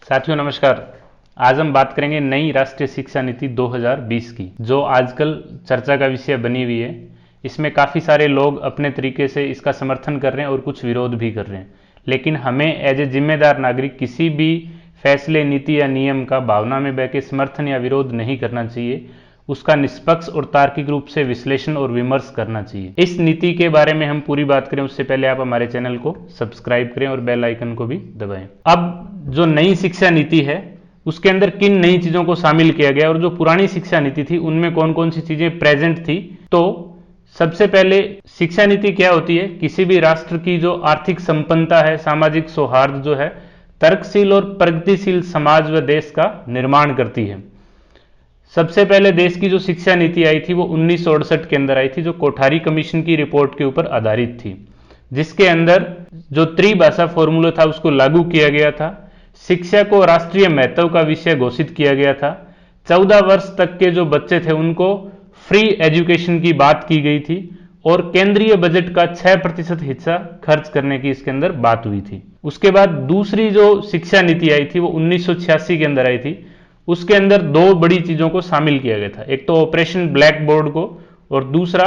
साथियों नमस्कार। आज हम बात करेंगे नई राष्ट्रीय शिक्षा नीति 2020 की, जो आजकल चर्चा का विषय बनी हुई है। इसमें काफ़ी सारे लोग अपने तरीके से इसका समर्थन कर रहे हैं और कुछ विरोध भी कर रहे हैं, लेकिन हमें एज ए जिम्मेदार नागरिक किसी भी फैसले, नीति या नियम का भावना में बह के समर्थन या विरोध नहीं करना चाहिए। उसका निष्पक्ष और तार्किक रूप से विश्लेषण और विमर्श करना चाहिए। इस नीति के बारे में हम पूरी बात करें उससे पहले आप हमारे चैनल को सब्सक्राइब करें और बेल आइकन को भी दबाएं। अब जो नई शिक्षा नीति है उसके अंदर किन नई चीजों को शामिल किया गया और जो पुरानी शिक्षा नीति थी उनमें कौन कौन सी चीजें प्रेजेंट थी। तो सबसे पहले शिक्षा नीति क्या होती है? किसी भी राष्ट्र की जो आर्थिक संपन्नता है, सामाजिक सौहार्द जो है, तर्कशील और प्रगतिशील समाज व देश का निर्माण करती है। सबसे पहले देश की जो शिक्षा नीति आई थी वो 1968 के अंदर आई थी, जो कोठारी कमीशन की रिपोर्ट के ऊपर आधारित थी, जिसके अंदर जो त्रिभाषा फॉर्मूला था उसको लागू किया गया था। शिक्षा को राष्ट्रीय महत्व का विषय घोषित किया गया था। 14 वर्ष तक के जो बच्चे थे उनको फ्री एजुकेशन की बात की गई थी और केंद्रीय बजट का 6% हिस्सा खर्च करने की इसके अंदर बात हुई थी। उसके बाद दूसरी जो शिक्षा नीति आई थी वो 1986 के अंदर आई थी। उसके अंदर दो बड़ी चीजों को शामिल किया गया था, एक तो ऑपरेशन ब्लैक बोर्ड को और दूसरा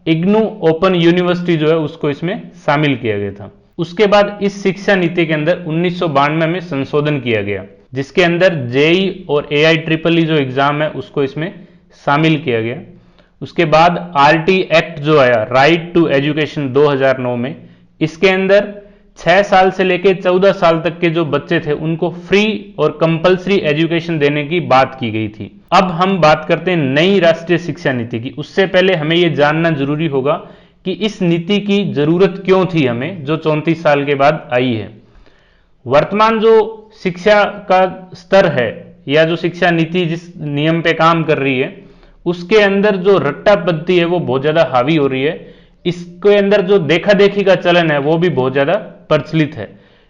इग्नू ओपन यूनिवर्सिटी जो है उसको इसमें शामिल किया गया था। उसके बाद इस शिक्षा नीति के अंदर 1992 में संशोधन किया गया, जिसके अंदर जेई और AIEEE जो एग्जाम है उसको इसमें शामिल किया गया। उसके बाद RT एक्ट जो आया, राइट टू एजुकेशन 2009 में, इसके अंदर 6 साल से लेकर 14 साल तक के जो बच्चे थे उनको फ्री और कंपलसरी एजुकेशन देने की बात की गई थी। अब हम बात करते हैं नई राष्ट्रीय शिक्षा नीति की। उससे पहले हमें यह जानना जरूरी होगा कि इस नीति की जरूरत क्यों थी हमें, जो 34 साल के बाद आई है। वर्तमान जो शिक्षा का स्तर है या जो शिक्षा नीति जिस नियम पे काम कर रही है उसके अंदर जो रट्टा पद्धति है वो बहुत ज्यादा हावी हो रही है। इसके अंदर जो देखा देखी का चलन है वो भी बहुत ज्यादा प्रचलित है।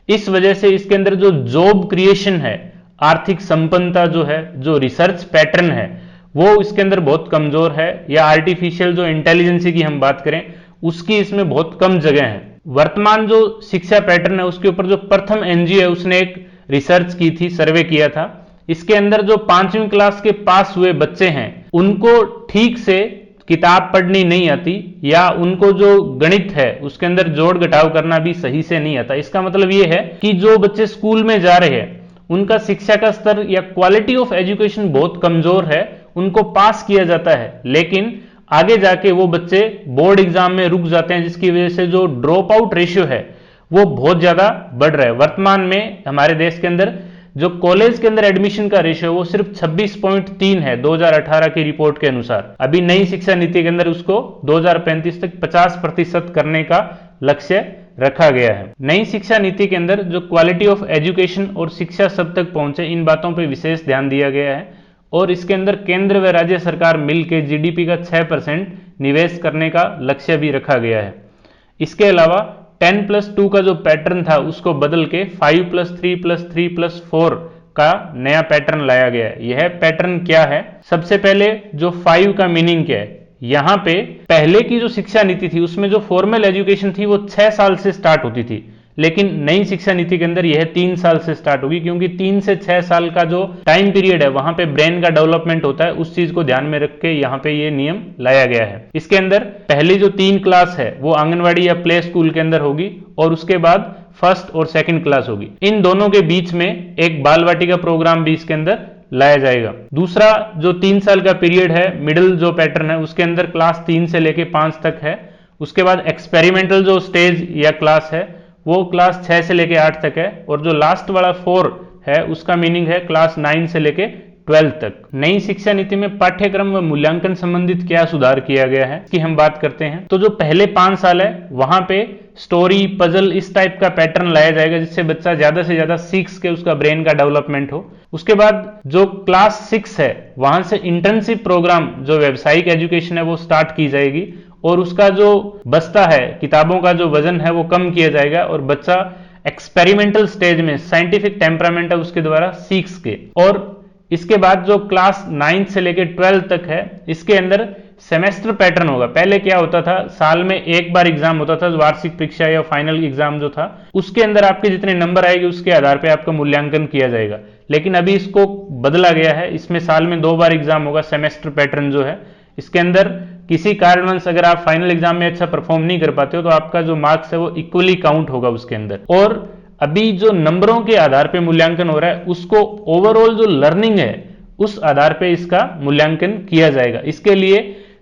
इस वजह से इसके अंदर जो जॉब क्रिएशन है, आर्थिक संपन्नता जो है, जो रिसर्च पैटर्न है वो इसके अंदर बहुत कमजोर है, या आर्टिफिशियल जो इंटेलिजेंस की हम बात करें उसकी इसमें बहुत कम जगह है। वर्तमान जो शिक्षा पैटर्न है उसके ऊपर जो प्रथम NGO है उसने एक रिसर्च की थी, सर्वे किया था। इसके अंदर जो 5वीं क्लास के पास हुए बच्चे हैं उनको ठीक से किताब पढ़नी नहीं आती, या उनको जो गणित है उसके अंदर जोड़ घटाव करना भी सही से नहीं आता। इसका मतलब यह है कि जो बच्चे स्कूल में जा रहे हैं उनका शिक्षा का स्तर या क्वालिटी ऑफ एजुकेशन बहुत कमजोर है। उनको पास किया जाता है लेकिन आगे जाके वो बच्चे बोर्ड एग्जाम में रुक जाते हैं, जिसकी वजह से जो ड्रॉप आउट रेशियो है वो बहुत ज्यादा बढ़ रहा है। वर्तमान में हमारे देश के अंदर जो कॉलेज के अंदर एडमिशन का रेशियो है वो सिर्फ 26.3 है 2018 की रिपोर्ट के अनुसार। अभी नई शिक्षा नीति के अंदर उसको 2035 तक 50% करने का लक्ष्य रखा गया है। नई शिक्षा नीति के अंदर जो क्वालिटी ऑफ एजुकेशन और शिक्षा सब तक पहुंचे, इन बातों पर विशेष ध्यान दिया गया है और इसके अंदर केंद्र व राज्य सरकार मिलकर GDP का 6% निवेश करने का लक्ष्य भी रखा गया है। इसके अलावा 10+2 का जो पैटर्न था उसको बदल के 5+3+3+4 का नया पैटर्न लाया गया है। यह पैटर्न क्या है? सबसे पहले जो 5 का मीनिंग क्या है? यहां पे पहले की जो शिक्षा नीति थी उसमें जो फॉर्मल एजुकेशन थी वो 6 साल से स्टार्ट होती थी, लेकिन नई शिक्षा नीति के अंदर यह 3 साल से स्टार्ट होगी, क्योंकि 3 से 6 साल का जो टाइम पीरियड है वहां पे ब्रेन का डेवलपमेंट होता है। उस चीज को ध्यान में रख के यहाँ पे ये नियम लाया गया है। इसके अंदर पहली जो 3 क्लास है वो आंगनवाड़ी या प्ले स्कूल के अंदर होगी और उसके बाद 1st और 2nd क्लास होगी। इन दोनों के बीच में एक बाल वाटिका प्रोग्राम भी इसके अंदर लाया जाएगा। दूसरा जो 3 साल का पीरियड है, मिडिल जो पैटर्न है, उसके अंदर क्लास 3 से लेके 5 तक है। उसके बाद एक्सपेरिमेंटल जो स्टेज या क्लास है वो क्लास 6 से लेके 8 तक है, और जो लास्ट वाला 4 है उसका मीनिंग है क्लास 9 से लेके 12 तक। नई शिक्षा नीति में पाठ्यक्रम व मूल्यांकन संबंधित क्या सुधार किया गया है कि हम बात करते हैं। तो जो पहले 5 साल है वहां पे स्टोरी, पजल, इस टाइप का पैटर्न लाया जाएगा, जिससे बच्चा ज्यादा से ज्यादा सीख के उसका ब्रेन का डेवलपमेंट हो। उसके बाद जो क्लास 6 है वहां से इंटर्नशिप प्रोग्राम, जो व्यावसायिक एजुकेशन है वो स्टार्ट की जाएगी, और उसका जो बस्ता है, किताबों का जो वजन है वो कम किया जाएगा, और बच्चा एक्सपेरिमेंटल स्टेज में साइंटिफिक टेम्परामेंट है उसके द्वारा सीख के। और इसके बाद जो क्लास 9 से लेकर 12 तक है इसके अंदर सेमेस्टर पैटर्न होगा। पहले क्या होता था, साल में एक बार एग्जाम होता था, वार्षिक परीक्षा या फाइनल एग्जाम जो था, उसके अंदर आपके जितने नंबर आएंगे उसके आधार पे आपका मूल्यांकन किया जाएगा। लेकिन अभी इसको बदला गया है, इसमें साल में 2 बार एग्जाम होगा। सेमेस्टर पैटर्न जो है, इसके अंदर किसी कारणवश अगर आप फाइनल एग्जाम में अच्छा परफॉर्म नहीं कर पाते हो तो आपका जो मार्क्स है वो इक्वली काउंट होगा उसके अंदर। और अभी जो नंबरों के आधार पे मूल्यांकन हो रहा है, उसको ओवरऑल जो लर्निंग है उस आधार पे इसका मूल्यांकन किया जाएगा। इसके लिए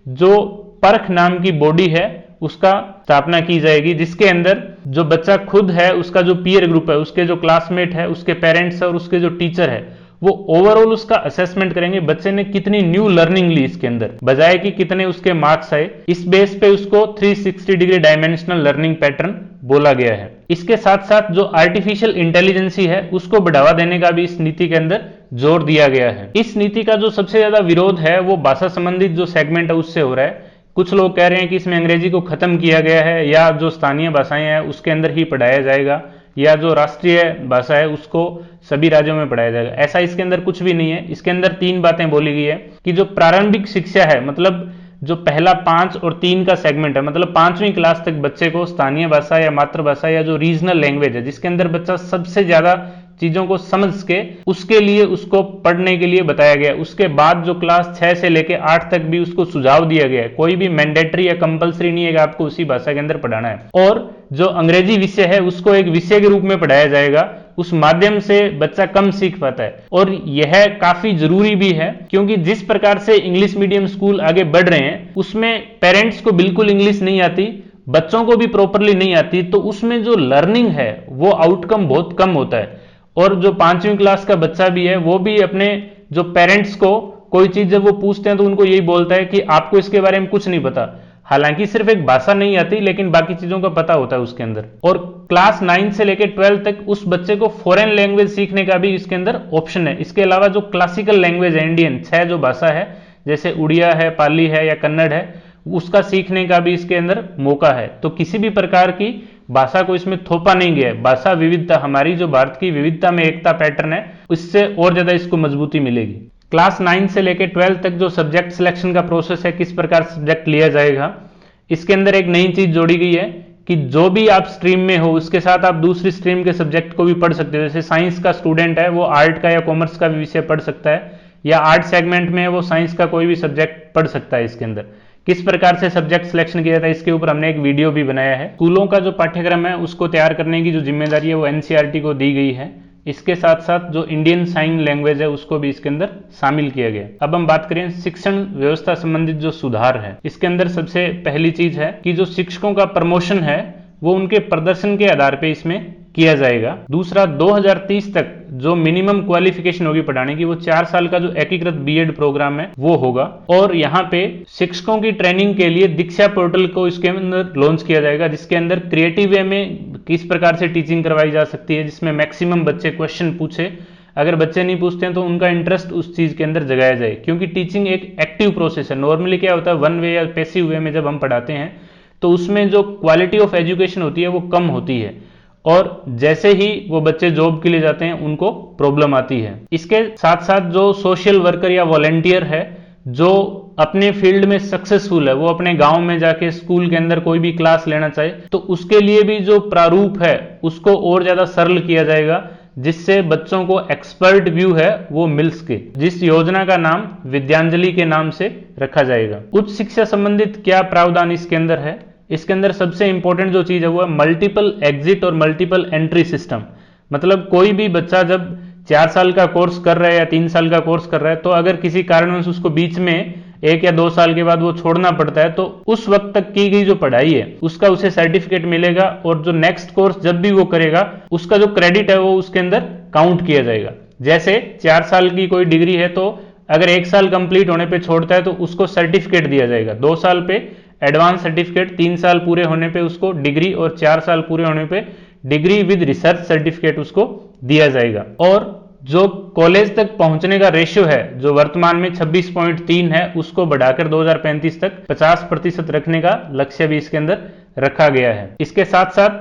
जो परख नाम की बॉडी है उसका स्थापना की जाएगी, जिसके अंदर जो बच्चा खुद है, उसका जो पीयर ग्रुप है, उसके जो क्लासमेट है, उसके पेरेंट्स है और उसके जो टीचर है, वो ओवरऑल उसका असेसमेंट करेंगे बच्चे ने कितनी न्यू लर्निंग ली इसके अंदर, बजाय कि कितने उसके मार्क्स आए। इस बेस पे उसको 360 डिग्री डायमेंशनल लर्निंग पैटर्न बोला गया है। इसके साथ साथ जो आर्टिफिशियल इंटेलिजेंसी है उसको बढ़ावा देने का भी इस नीति के अंदर जोर दिया गया है। इस नीति का जो सबसे ज्यादा विरोध है वो भाषा संबंधित जो सेगमेंट है उससे हो रहा है। कुछ लोग कह रहे हैं कि इसमें अंग्रेजी को खत्म किया गया है, या जो स्थानीय भाषाएं हैं उसके अंदर ही पढ़ाया जाएगा, या जो राष्ट्रीय भाषा है उसको सभी राज्यों में पढ़ाया जाएगा। ऐसा इसके अंदर कुछ भी नहीं है। इसके अंदर 3 बातें बोली गई है कि जो प्रारंभिक शिक्षा है, मतलब जो पहला 5 और 3 का सेगमेंट है, मतलब 5वीं क्लास तक बच्चे को स्थानीय भाषा या मातृभाषा या जो रीजनल लैंग्वेज है जिसके अंदर बच्चा सबसे ज्यादा चीजों को समझ के उसके लिए उसको पढ़ने के लिए बताया गया। उसके बाद जो क्लास 6 से लेके 8 तक भी उसको सुझाव दिया गया है, कोई भी मैंडेटरी या कंपलसरी नहीं है कि आपको उसी भाषा के अंदर पढ़ाना है। और जो अंग्रेजी विषय है उसको एक विषय के रूप में पढ़ाया जाएगा, उस माध्यम से बच्चा कम सीख पाता है। और यह काफी जरूरी भी है, क्योंकि जिस प्रकार से इंग्लिश मीडियम स्कूल आगे बढ़ रहे हैं उसमें पेरेंट्स को बिल्कुल इंग्लिश नहीं आती, बच्चों को भी प्रॉपरली नहीं आती, तो उसमें जो लर्निंग है वो आउटकम बहुत कम होता है। और जो 5वीं क्लास का बच्चा भी है वो भी अपने जो पेरेंट्स को कोई चीज जब वो पूछते हैं तो उनको यही बोलता है कि आपको इसके बारे में कुछ नहीं पता। हालांकि सिर्फ एक भाषा नहीं आती, लेकिन बाकी चीजों का पता होता है उसके अंदर। और क्लास 9 से लेकर 12 तक उस बच्चे को फॉरेन लैंग्वेज सीखने का भी इसके अंदर ऑप्शन है। इसके अलावा जो क्लासिकल लैंग्वेज है इंडियन 6 जो भाषा है, जैसे उड़िया है, पाली है या कन्नड़ है, उसका सीखने का भी इसके अंदर मौका है। तो किसी भी प्रकार की भाषा को इसमें थोपा नहीं गया है। भाषा विविधता, हमारी जो भारत की विविधता में एकता पैटर्न है, इससे और ज्यादा इसको मजबूती मिलेगी। क्लास 9 से लेकर 12 तक जो सब्जेक्ट सिलेक्शन का प्रोसेस है, किस प्रकार सब्जेक्ट लिया जाएगा, इसके अंदर एक नई चीज जोड़ी गई है कि जो भी आप स्ट्रीम में हो उसके साथ आप दूसरी स्ट्रीम के सब्जेक्ट को भी पढ़ सकते हो। जैसे साइंस का स्टूडेंट है वो आर्ट का या कॉमर्स का भी विषय पढ़ सकता है, या आर्ट सेगमेंट में वो साइंस का कोई भी सब्जेक्ट पढ़ सकता है। इसके अंदर किस प्रकार से सब्जेक्ट सिलेक्शन किया जाता है इसके ऊपर हमने एक वीडियो भी बनाया है। स्कूलों का जो पाठ्यक्रम है उसको तैयार करने की जो जिम्मेदारी है वो एनसीईआरटी को दी गई है। इसके साथ साथ जो इंडियन साइन लैंग्वेज है उसको भी इसके अंदर शामिल किया गया। अब हम बात करें शिक्षण व्यवस्था संबंधित जो सुधार है, इसके अंदर सबसे पहली चीज है कि जो शिक्षकों का प्रमोशन है वो उनके प्रदर्शन के आधार पे इसमें किया जाएगा। दूसरा, 2030 तक जो मिनिमम क्वालिफिकेशन होगी पढ़ाने की, वो 4 साल का जो एकीकृत बीएड प्रोग्राम है वो होगा। और यहाँ पे शिक्षकों की ट्रेनिंग के लिए दीक्षा पोर्टल को इसके अंदर लॉन्च किया जाएगा, जिसके अंदर क्रिएटिव वे में किस प्रकार से टीचिंग करवाई जा सकती है, जिसमें मैक्सिमम बच्चे क्वेश्चन पूछे। अगर बच्चे नहीं पूछते हैं तो उनका इंटरेस्ट उस चीज के अंदर जगाया जाए, क्योंकि टीचिंग एक एक्टिव प्रोसेस है। नॉर्मली क्या होता है, वन वे या पैसिव वे में जब हम पढ़ाते हैं तो उसमें जो क्वालिटी ऑफ एजुकेशन होती है वो कम होती है, और जैसे ही वो बच्चे जॉब के लिए जाते हैं उनको प्रॉब्लम आती है। इसके साथ साथ जो सोशल वर्कर या वॉलंटियर है जो अपने फील्ड में सक्सेसफुल है, वो अपने गांव में जाके स्कूल के अंदर कोई भी क्लास लेना चाहे तो उसके लिए भी जो प्रारूप है उसको और ज्यादा सरल किया जाएगा, जिससे बच्चों को एक्सपर्ट व्यू है वो मिल सके। जिस योजना का नाम विद्यांजलि के नाम से रखा जाएगा। उच्च शिक्षा संबंधित क्या प्रावधान इसके अंदर है, इसके अंदर सबसे इंपॉर्टेंट जो चीज है वो है मल्टीपल एग्जिट और मल्टीपल एंट्री सिस्टम। मतलब कोई भी बच्चा जब 4 साल का कोर्स कर रहा है या 3 साल का कोर्स कर रहा है, तो अगर किसी कारणवश उसको बीच में 1 या 2 साल के बाद वो छोड़ना पड़ता है, तो उस वक्त तक की गई जो पढ़ाई है उसका उसे सर्टिफिकेट मिलेगा, और जो नेक्स्ट कोर्स जब भी वो करेगा उसका जो क्रेडिट है वो उसके अंदर काउंट किया जाएगा। जैसे 4 साल की कोई डिग्री है तो अगर 1 साल कंप्लीट होने पे छोड़ता है तो उसको सर्टिफिकेट दिया जाएगा, 2 साल पे एडवांस सर्टिफिकेट, 3 साल पूरे होने पे उसको डिग्री, और 4 साल पूरे होने पे डिग्री विद रिसर्च सर्टिफिकेट उसको दिया जाएगा। और जो कॉलेज तक पहुंचने का रेशियो है जो वर्तमान में 26.3 है उसको बढ़ाकर 2035 तक 50% रखने का लक्ष्य भी इसके अंदर रखा गया है। इसके साथ साथ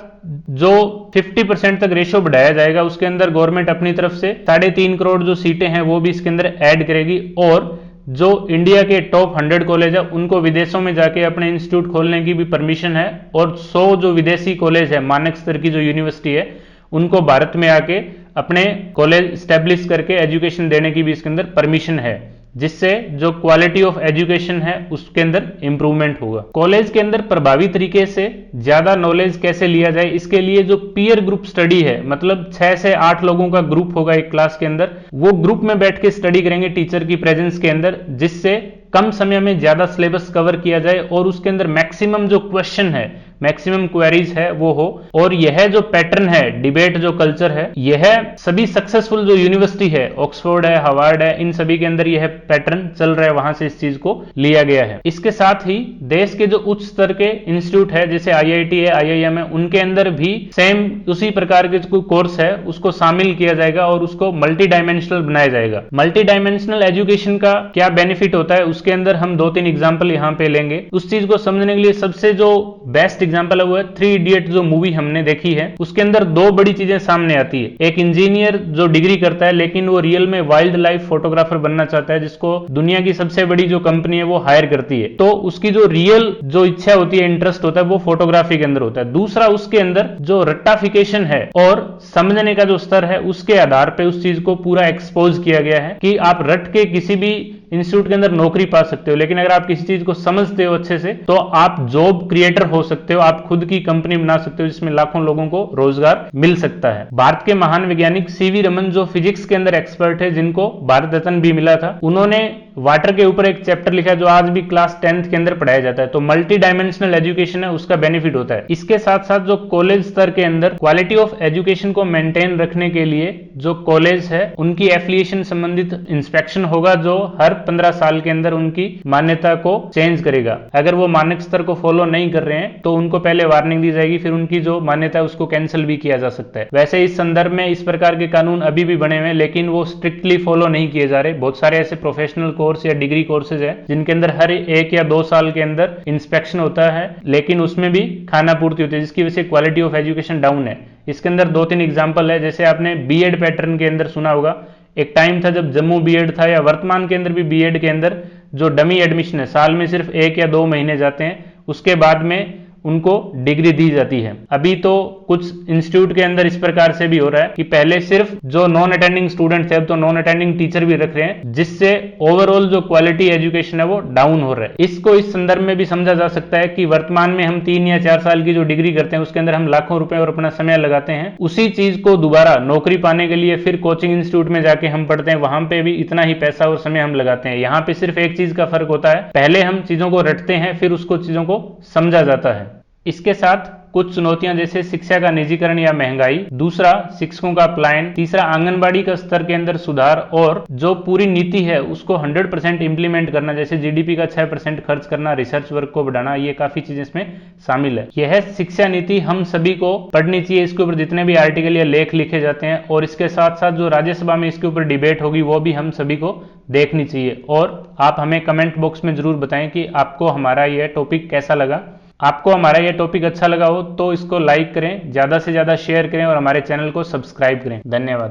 जो 50% तक रेशियो बढ़ाया जाएगा उसके अंदर गवर्नमेंट अपनी तरफ से 3.5 करोड़ जो सीटें हैं वो भी इसके अंदर ऐड करेगी, और जो इंडिया के टॉप 100 कॉलेज है उनको विदेशों में जाके अपने इंस्टीट्यूट खोलने की भी परमिशन है, और 100 जो विदेशी कॉलेज है, मानक स्तर की जो यूनिवर्सिटी है, उनको भारत में आके अपने कॉलेज स्टैब्लिश करके एजुकेशन देने की भी इसके अंदर परमिशन है, जिससे जो क्वालिटी ऑफ एजुकेशन है उसके अंदर इंप्रूवमेंट होगा। कॉलेज के अंदर प्रभावी तरीके से ज्यादा नॉलेज कैसे लिया जाए, इसके लिए जो पीयर ग्रुप स्टडी है, मतलब 6 से 8 लोगों का ग्रुप होगा एक क्लास के अंदर, वो ग्रुप में बैठ के स्टडी करेंगे टीचर की प्रेजेंस के अंदर, जिससे कम समय में ज्यादा सिलेबस कवर किया जाए और उसके अंदर मैक्सिमम जो क्वेश्चन है, मैक्सिमम क्वेरीज है वो हो। और यह जो पैटर्न है, डिबेट जो कल्चर है, यह सभी सक्सेसफुल जो यूनिवर्सिटी है, ऑक्सफोर्ड है, हार्वर्ड है, इन सभी के अंदर यह पैटर्न चल रहा है, वहां से इस चीज को लिया गया है। इसके साथ ही देश के जो उच्च स्तर के इंस्टीट्यूट है, जैसे IIT है, IIM है, उनके अंदर भी सेम उसी प्रकार के जो कोर्स है उसको शामिल किया जाएगा और उसको मल्टी डायमेंशनल बनाया जाएगा। मल्टी डायमेंशनल एजुकेशन का क्या बेनिफिट होता है, उसके अंदर हम 2-3 एग्जाम्पल यहाँ पे लेंगे। उस चीज को समझने के लिए सबसे जो बेस्ट एग्जाम्पल है वो है 3 इडियट जो मूवी हमने देखी है। उसके अंदर 2 बड़ी चीजें सामने आती है। एक इंजीनियर जो डिग्री करता है लेकिन वो रियल में वाइल्ड लाइफ फोटोग्राफर बनना चाहता है, जिसको दुनिया की सबसे बड़ी जो कंपनी है वो हायर करती है, तो उसकी जो रियल जो इच्छा होती है, इंटरेस्ट होता है, वो फोटोग्राफी के अंदर होता है। दूसरा, उसके अंदर जो रट्टाफिकेशन है और समझने का जो स्तर है, उसके आधार पर उस चीज को पूरा एक्सपोज किया गया है कि आप रट के किसी भी इंस्टीट्यूट के अंदर नौकरी पा सकते हो, लेकिन अगर आप किसी चीज को समझते हो अच्छे से तो आप जॉब क्रिएटर हो सकते हो, आप खुद की कंपनी बना सकते हो जिसमें लाखों लोगों को रोजगार मिल सकता है। भारत के महान वैज्ञानिक CV रमन जो फिजिक्स के अंदर एक्सपर्ट है, जिनको भारत रत्न भी मिला था, उन्होंने वाटर के ऊपर एक चैप्टर लिखा है जो आज भी क्लास 10th के अंदर पढ़ाया जाता है। तो मल्टी डायमेंशनल एजुकेशन है, उसका बेनिफिट होता है। इसके साथ साथ जो कॉलेज स्तर के अंदर क्वालिटी ऑफ एजुकेशन को मेंटेन रखने के लिए जो कॉलेज है उनकी एफिलिएशन संबंधित इंस्पेक्शन होगा, जो हर 15 साल के अंदर उनकी मान्यता को चेंज करेगा। अगर वो मानक स्तर को फॉलो नहीं कर रहे हैं तो उनको पहले वार्निंग दी जाएगी, फिर उनकी जो मान्यता है उसको कैंसिल भी किया जा सकता है। वैसे इस संदर्भ में इस प्रकार के कानून अभी भी बने हुए हैं, लेकिन वो स्ट्रिक्टली फॉलो नहीं किए जा रहे। बहुत सारे ऐसे प्रोफेशनल कोर्स या डिग्री कोर्सेज है जिनके अंदर हर 1 या 2 साल के अंदर इंस्पेक्शन होता है, लेकिन उसमें भी खाना पूर्ति होती है, जिसकी वजह से क्वालिटी ऑफ एजुकेशन डाउन है। इसके अंदर 2-3 एग्जाम्पल है। जैसे आपने बीएड पैटर्न के अंदर सुना होगा, एक टाइम था जब जम्मू बीएड था, या वर्तमान के अंदर भी बीएड के अंदर जो डमी एडमिशन है, साल में सिर्फ 1 या 2 महीने जाते हैं, उसके बाद में उनको डिग्री दी जाती है। अभी तो कुछ इंस्टीट्यूट के अंदर इस प्रकार से भी हो रहा है कि पहले सिर्फ जो नॉन अटेंडिंग स्टूडेंट थे, अब तो नॉन अटेंडिंग टीचर भी रख रहे हैं, जिससे ओवरऑल जो क्वालिटी एजुकेशन है वो डाउन हो रहा है। इसको इस संदर्भ में भी समझा जा सकता है कि वर्तमान में हम 3 या 4 साल की जो डिग्री करते हैं उसके अंदर हम लाखों रुपए और अपना समय लगाते हैं, उसी चीज को दोबारा नौकरी पाने के लिए फिर कोचिंग इंस्टीट्यूट में जाके हम पढ़ते हैं, वहां पे भी इतना ही पैसा और समय हम लगाते हैं। यहाँ पे सिर्फ एक चीज का फर्क होता है, पहले हम चीजों को रटते हैं, फिर उसको चीजों को समझा जाता है। इसके साथ कुछ चुनौतियां जैसे शिक्षा का निजीकरण या महंगाई, दूसरा शिक्षकों का पलायन, तीसरा आंगनबाड़ी का स्तर के अंदर सुधार, और जो पूरी नीति है उसको 100% इंप्लीमेंट करना, जैसे GDP का 6% खर्च करना, रिसर्च वर्क को बढ़ाना, ये काफी चीजें इसमें शामिल है। यह शिक्षा नीति हम सभी को पढ़नी चाहिए। इसके ऊपर जितने भी आर्टिकल या लेख लिखे जाते हैं, और इसके साथ साथ जो राज्यसभा में इसके ऊपर डिबेट होगी वो भी हम सभी को देखनी चाहिए। और आप हमें कमेंट बॉक्स में जरूर बताएं कि आपको हमारा यह टॉपिक कैसा लगा। आपको हमारा यह टॉपिक अच्छा लगा हो तो इसको लाइक करें, ज्यादा से ज्यादा शेयर करें और हमारे चैनल को सब्सक्राइब करें। धन्यवाद।